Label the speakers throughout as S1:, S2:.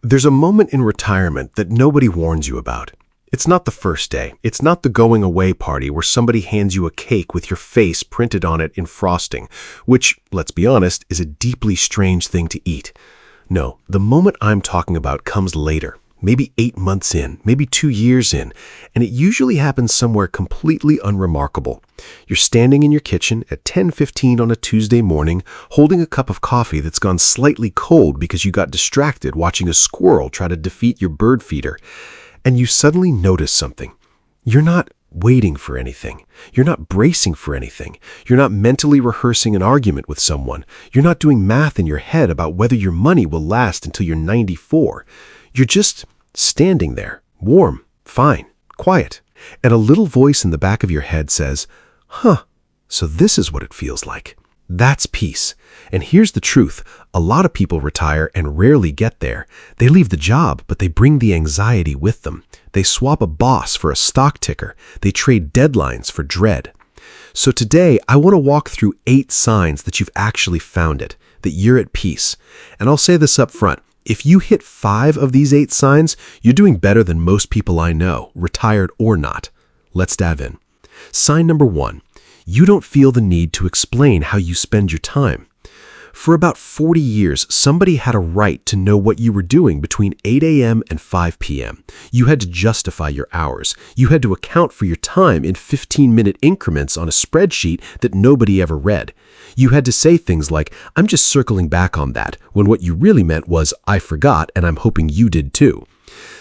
S1: There's a moment in retirement that nobody warns you about. It's not the first day. It's not the going away party where somebody hands you a cake with your face printed on it in frosting, which, let's be honest, is a deeply strange thing to eat. No, the moment I'm talking about comes later, maybe 8 months in, maybe 2 years in, and it usually happens somewhere completely unremarkable. You're standing in your kitchen at 10:15 on a Tuesday morning, holding a cup of coffee that's gone slightly cold because you got distracted watching a squirrel try to defeat your bird feeder. And you suddenly notice something. You're not waiting for anything. You're not bracing for anything. You're not mentally rehearsing an argument with someone. You're not doing math in your head about whether your money will last until you're 94. You're just standing there, warm, fine, quiet. And a little voice in the back of your head says, so this is what it feels like. That's peace. And here's the truth. A lot of people retire and rarely get there. They leave the job, but they bring the anxiety with them. They swap a boss for a stock ticker. They trade deadlines for dread. So today, I want to walk through 8 signs that you've actually found it, that you're at peace. And I'll say this up front. If you hit 5 of these 8 signs, you're doing better than most people I know, retired or not. Let's dive in. Sign number 1. You don't feel the need to explain how you spend your time. For about 40 years, somebody had a right to know what you were doing between 8 a.m. and 5 p.m. You had to justify your hours. You had to account for your time in 15-minute increments on a spreadsheet that nobody ever read. You had to say things like, "I'm just circling back on that," when what you really meant was, "I forgot and I'm hoping you did too."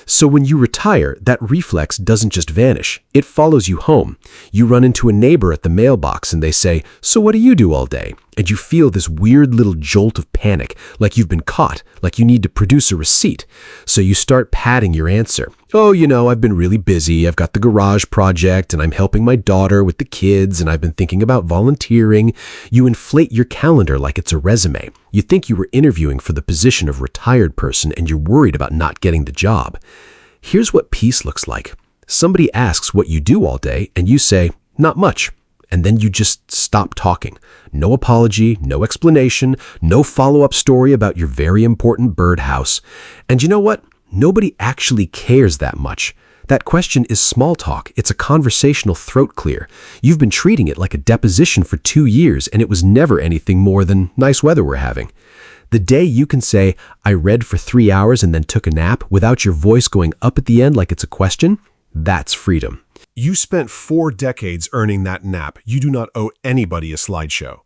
S1: So when you retire, that reflex doesn't just vanish. It follows you home. You run into a neighbor at the mailbox and they say, "So what do you do all day?" And you feel this weird little jolt of panic, like you've been caught, like you need to produce a receipt. So you start padding your answer. "Oh, I've been really busy. I've got the garage project and I'm helping my daughter with the kids and I've been thinking about volunteering." You inflate your calendar like it's a resume. You think you were interviewing for the position of retired person and you're worried about not getting the job. Here's what peace looks like. Somebody asks what you do all day and you say, "Not much." And then you just stop talking. No apology, no explanation, no follow-up story about your very important birdhouse. And you know what? Nobody actually cares that much. That question is small talk. It's a conversational throat clear. You've been treating it like a deposition for 2 years, and it was never anything more than nice weather we're having. The day you can say, "I read for 3 hours and then took a nap," without your voice going up at the end like it's a question, that's freedom.
S2: You spent 4 decades earning that nap. You do not owe anybody a slideshow.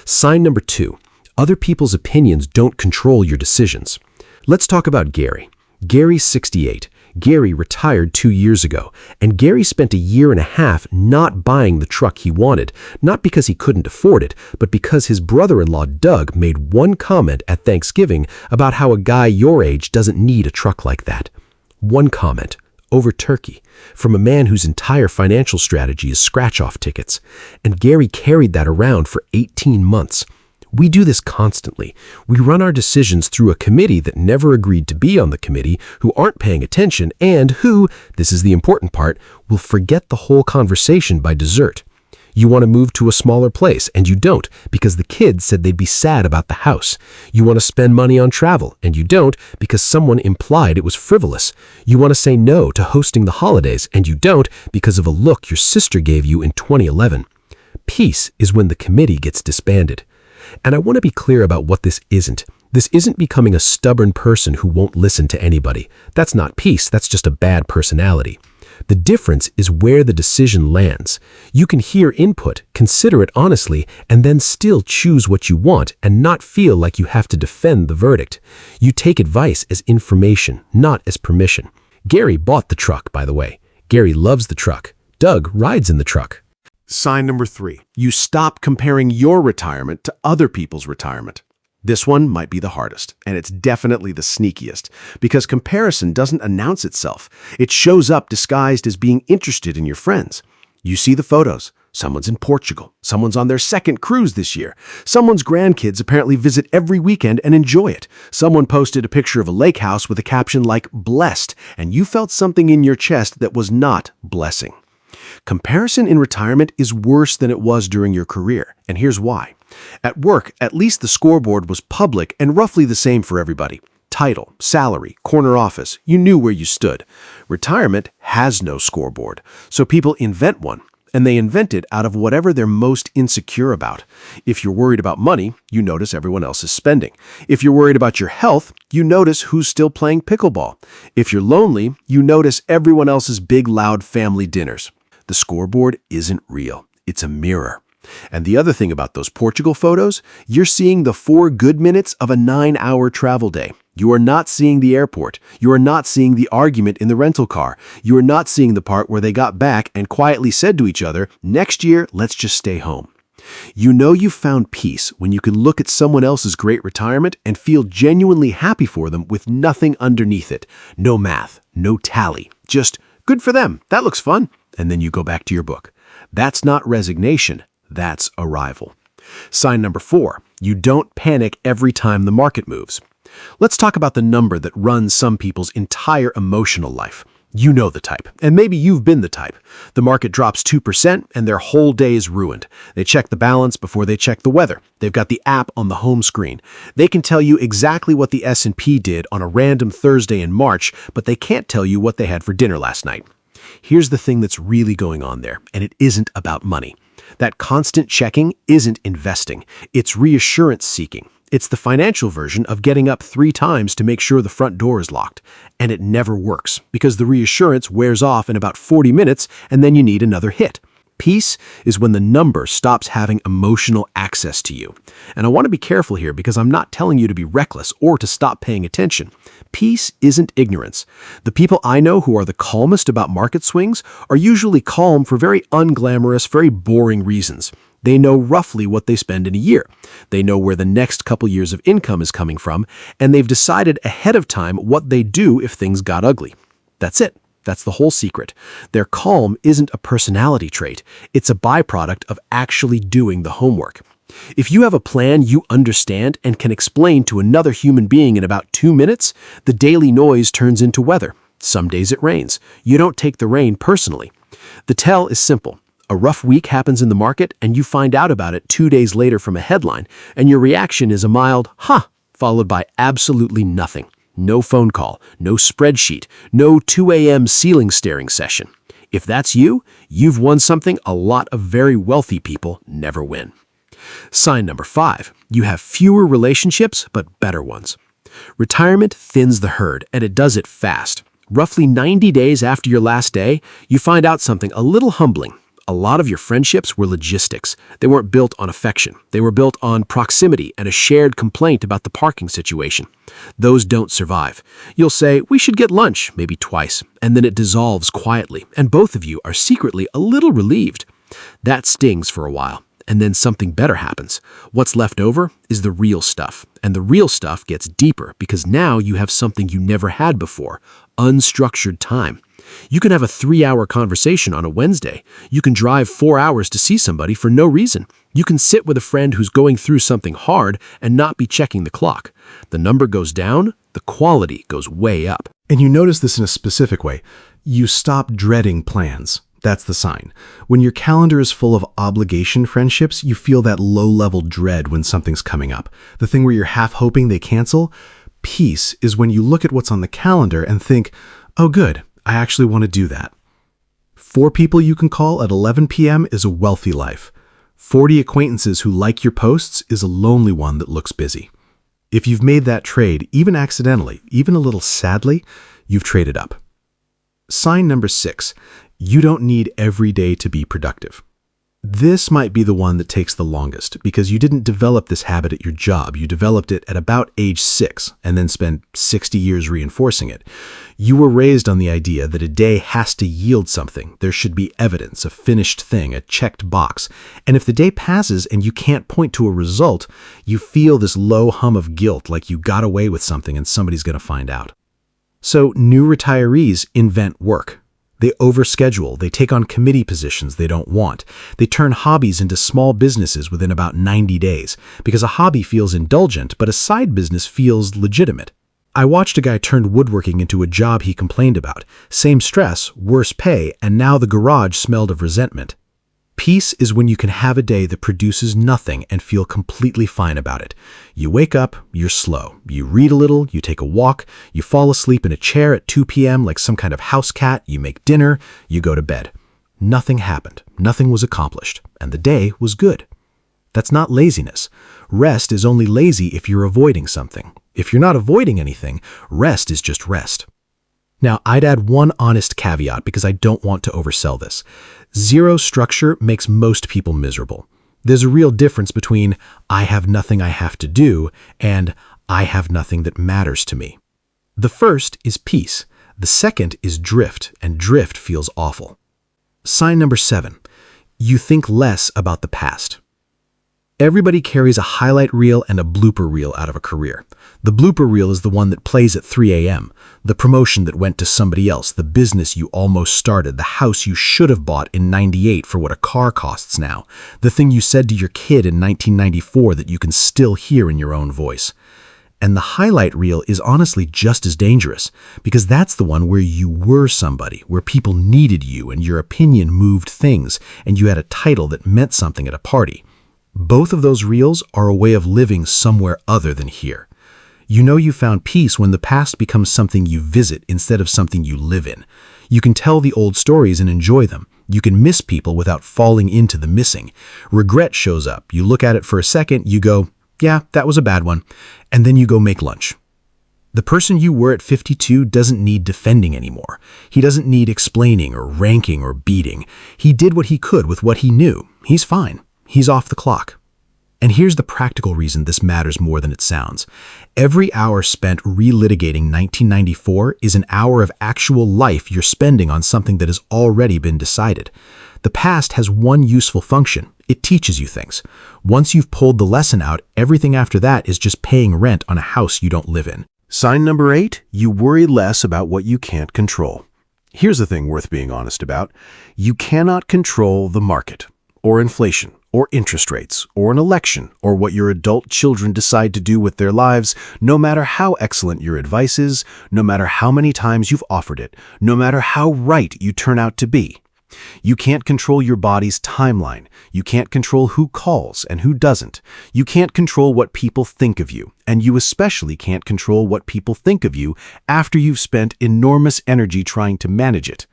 S1: Sign number 2. Other people's opinions don't control your decisions. Let's talk about Gary. Gary's 68. Gary retired 2 years ago, and Gary spent a year and a half not buying the truck he wanted, not because he couldn't afford it, but because his brother-in-law Doug made one comment at Thanksgiving about how a guy your age doesn't need a truck like that. One comment. Over turkey, from a man whose entire financial strategy is scratch-off tickets. And Gary carried that around for 18 months. We do this constantly. We run our decisions through a committee that never agreed to be on the committee, who aren't paying attention, and who, this is the important part, will forget the whole conversation by dessert. You want to move to a smaller place, and you don't, because the kids said they'd be sad about the house. You want to spend money on travel, and you don't, because someone implied it was frivolous. You want to say no to hosting the holidays, and you don't, because of a look your sister gave you in 2011. Peace is when the committee gets disbanded. And I want to be clear about what this isn't. This isn't becoming a stubborn person who won't listen to anybody. That's not peace, that's just a bad personality. The difference is where the decision lands. You can hear input, consider it honestly, and then still choose what you want and not feel like you have to defend the verdict. You take advice as information, not as permission. Gary bought the truck, by the way. Gary loves the truck. Doug rides in the truck.
S2: Sign number 3. You stop comparing your retirement to other people's retirement. This one might be the hardest, and it's definitely the sneakiest, because comparison doesn't announce itself. It shows up disguised as being interested in your friends. You see the photos. Someone's in Portugal. Someone's on their 2nd cruise this year. Someone's grandkids apparently visit every weekend and enjoy it. Someone posted a picture of a lake house with a caption like "blessed," and you felt something in your chest that was not blessing. Comparison in retirement is worse than it was during your career, and here's why. At work, at least the scoreboard was public and roughly the same for everybody. Title, salary, corner office, you knew where you stood. Retirement has no scoreboard, so people invent one. And they invent it out of whatever they're most insecure about. If you're worried about money, you notice everyone else is spending. If you're worried about your health, you notice who's still playing pickleball. If you're lonely, you notice everyone else's big, loud family dinners. The scoreboard isn't real. It's a mirror. And the other thing about those Portugal photos, you're seeing the 4 good minutes of a 9-hour travel day. You are not seeing the airport. You are not seeing the argument in the rental car. You are not seeing the part where they got back and quietly said to each other, "Next year, let's just stay home." You know you've found peace when you can look at someone else's great retirement and feel genuinely happy for them with nothing underneath it. No math, no tally, just good for them. That looks fun. And then you go back to your book. That's not resignation. That's arrival. Sign number 4, you don't panic every time the market moves. Let's talk about the number that runs some people's entire emotional life. You know the type, and maybe you've been the type. The market drops 2% and their whole day is ruined. They check the balance before they check the weather. They've got the app on the home screen. They can tell you exactly what the S&P did on a random Thursday in March, but they can't tell you what they had for dinner last night. Here's the thing that's really going on there, and it isn't about money. That constant checking isn't investing. It's reassurance seeking. It's the financial version of getting up 3 times to make sure the front door is locked. And it never works because the reassurance wears off in about 40 minutes and then you need another hit. Peace is when the number stops having emotional access to you. And I want to be careful here because I'm not telling you to be reckless or to stop paying attention. Peace isn't ignorance. The people I know who are the calmest about market swings are usually calm for very unglamorous, very boring reasons. They know roughly what they spend in a year. They know where the next couple years of income is coming from, and they've decided ahead of time what they do if things got ugly. That's it. That's the whole secret. Their calm isn't a personality trait. It's a byproduct of actually doing the homework. If you have a plan you understand and can explain to another human being in about 2 minutes, the daily noise turns into weather. Some days it rains. You don't take the rain personally. The tell is simple. A rough week happens in the market and you find out about it 2 days later from a headline, and your reaction is a mild, "huh," followed by absolutely nothing. No phone call, no spreadsheet, no 2 a.m. ceiling staring session. If that's you, you've won something a lot of very wealthy people never win. Sign number 5, you have fewer relationships but better ones. Retirement thins the herd, and it does it fast. Roughly 90 days after your last day, you find out something a little humbling. A lot of your friendships were logistics. They weren't built on affection. They were built on proximity and a shared complaint about the parking situation. Those don't survive. You'll say, "We should get lunch," maybe twice, and then it dissolves quietly, and both of you are secretly a little relieved. That stings for a while, and then something better happens. What's left over is the real stuff, and the real stuff gets deeper because now you have something you never had before, unstructured time. You can have a 3-hour conversation on a Wednesday. You can drive 4 hours to see somebody for no reason. You can sit with a friend who's going through something hard and not be checking the clock. The number goes down, the quality goes way up.
S1: And you notice this in a specific way. You stop dreading plans. That's the sign. When your calendar is full of obligation friendships, you feel that low-level dread when something's coming up. The thing where you're half hoping they cancel. Peace is when you look at what's on the calendar and think, "Oh, good. I actually want to do that." 4 people you can call at 11 p.m. is a wealthy life. 40 acquaintances who like your posts is a lonely one that looks busy. If you've made that trade, even accidentally, even a little sadly, you've traded up. Sign number 6, you don't need every day to be productive. This might be the one that takes the longest because you didn't develop this habit at your job. You developed it at about age 6 and then spent 60 years reinforcing it. You were raised on the idea that a day has to yield something. There should be evidence, a finished thing, a checked box. And if the day passes and you can't point to a result, you feel this low hum of guilt like you got away with something and somebody's going to find out. So new retirees invent work. They overschedule, they take on committee positions they don't want. They turn hobbies into small businesses within about 90 days because a hobby feels indulgent, but a side business feels legitimate. I watched a guy turn woodworking into a job he complained about. Same stress, worse pay, and now the garage smelled of resentment.
S2: Peace is when you can have a day that produces nothing and feel completely fine about it. You wake up, you're slow. You read a little, you take a walk, you fall asleep in a chair at 2 p.m. like some kind of house cat, you make dinner, you go to bed. Nothing happened, nothing was accomplished, and the day was good. That's not laziness. Rest is only lazy if you're avoiding something. If you're not avoiding anything, rest is just rest. Now, I'd add one honest caveat because I don't want to oversell this. Zero structure makes most people miserable. There's a real difference between I have nothing I have to do and I have nothing that matters to me. The first is peace. The second is drift, and drift feels awful. Sign number 7. You think less about the past. Everybody carries a highlight reel and a blooper reel out of a career. The blooper reel is the one that plays at 3 a.m., the promotion that went to somebody else, the business you almost started, the house you should have bought in '98 for what a car costs now, the thing you said to your kid in 1994 that you can still hear in your own voice. And the highlight reel is honestly just as dangerous, because that's the one where you were somebody, where people needed you and your opinion moved things, and you had a title that meant something at a party. Both of those reels are a way of living somewhere other than here. You know you found peace when the past becomes something you visit instead of something you live in. You can tell the old stories and enjoy them. You can miss people without falling into the missing. Regret shows up. You look at it for a second, you go, yeah, that was a bad one, and then you go make lunch. The person you were at 52 doesn't need defending anymore. He doesn't need explaining or ranking or beating. He did what he could with what he knew. He's fine. He's off the clock. And here's the practical reason this matters more than it sounds. Every hour spent relitigating 1994 is an hour of actual life you're spending on something that has already been decided. The past has one useful function. It teaches you things. Once you've pulled the lesson out, everything after that is just paying rent on a house you don't live in.
S1: Sign number 8, you worry less about what you can't control. Here's the thing worth being honest about. You cannot control the market, or inflation, or interest rates, or an election, or what your adult children decide to do with their lives, no matter how excellent your advice is, no matter how many times you've offered it, no matter how right you turn out to be. You can't control your body's timeline. You can't control who calls and who doesn't. You can't control what people think of you, and you especially can't control what people think of you after you've spent enormous energy trying to manage it.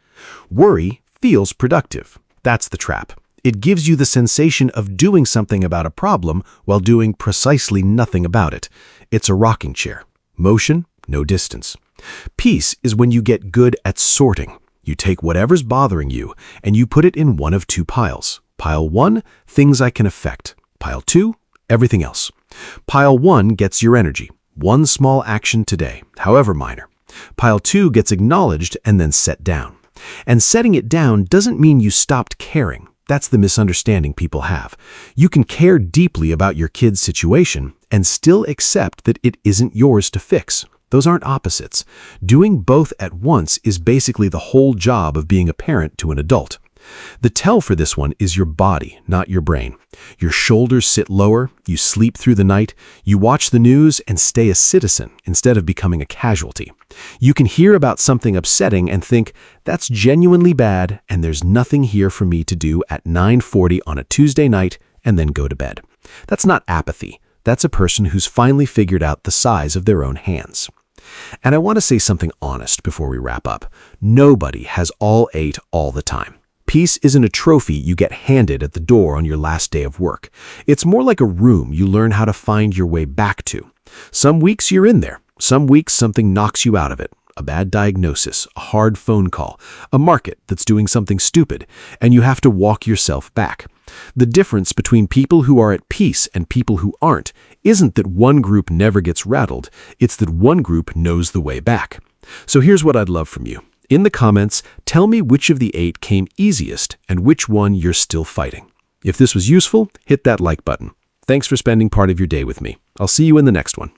S1: Worry feels productive. That's the trap. It gives you the sensation of doing something about a problem while doing precisely nothing about it. It's a rocking chair. Motion, no distance. Peace is when you get good at sorting. You take whatever's bothering you and you put it in one of 2 piles. Pile 1, things I can affect. Pile 2, everything else. Pile 1 gets your energy. One small action today, however minor. Pile 2 gets acknowledged and then set down. And setting it down doesn't mean you stopped caring. That's the misunderstanding people have. You can care deeply about your kid's situation and still accept that it isn't yours to fix. Those aren't opposites. Doing both at once is basically the whole job of being a parent to an adult. The tell for this one is your body, not your brain. Your shoulders sit lower, you sleep through the night, you watch the news and stay a citizen instead of becoming a casualty. You can hear about something upsetting and think, that's genuinely bad and there's nothing here for me to do at 9:40 on a Tuesday night and then go to bed. That's not apathy. That's a person who's finally figured out the size of their own hands. And I want to say something honest before we wrap up. Nobody has all 8 all the time. Peace isn't a trophy you get handed at the door on your last day of work. It's more like a room you learn how to find your way back to. Some weeks you're in there. Some weeks something knocks you out of it. A bad diagnosis, a hard phone call, a market that's doing something stupid, and you have to walk yourself back. The difference between people who are at peace and people who aren't isn't that one group never gets rattled, it's that one group knows the way back. So here's what I'd love from you. In the comments, tell me which of the 8 came easiest and which one you're still fighting. If this was useful, hit that like button. Thanks for spending part of your day with me. I'll see you in the next one.